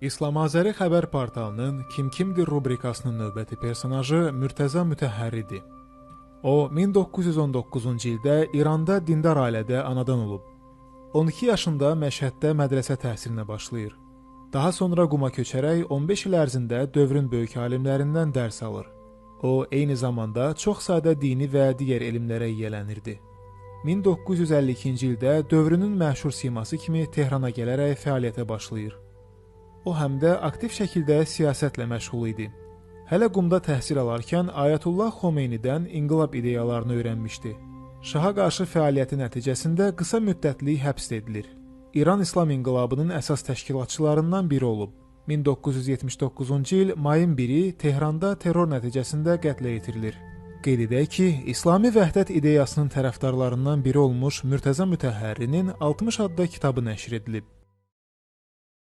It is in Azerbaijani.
İslam Azəri xəbər portalının Kim kimdir rubrikasının növbəti personajı Mürtəza Mütəhhəridir. O, 1919-cu ildə İranda dindar ailədə anadan olub. 12 yaşında Məşhəddə mədrəsə təhsilinə başlayır. Daha sonra Quma köçərək 15 il ərzində dövrün böyük alimlərindən dərs alır. O, eyni zamanda çox sadə dini və digər elmlərə yiyələnirdi. 1952-ci ildə dövrünün məşhur siması kimi Tehrana gələrək fəaliyyətə başlayır. O, həm də aktiv şəkildə siyasətlə məşğul idi. Hələ Qumda təhsil alarkən Ayətullah Xomeynidən inqilab ideyalarını öyrənmişdi. Şaha qarşı fəaliyyəti nəticəsində qısa müddətlik həbs edilir. İran İslam İnqilabının əsas təşkilatçılarından biri olub. 1979-cu il mayın 1-i Tehranda terror nəticəsində qətlə yetirilir. Qeyd edək ki, İslami vəhdət ideyasının tərəfdarlarından biri olmuş Mürtəza Mütəhhərinin 60 adda kitabı nəşr edilib.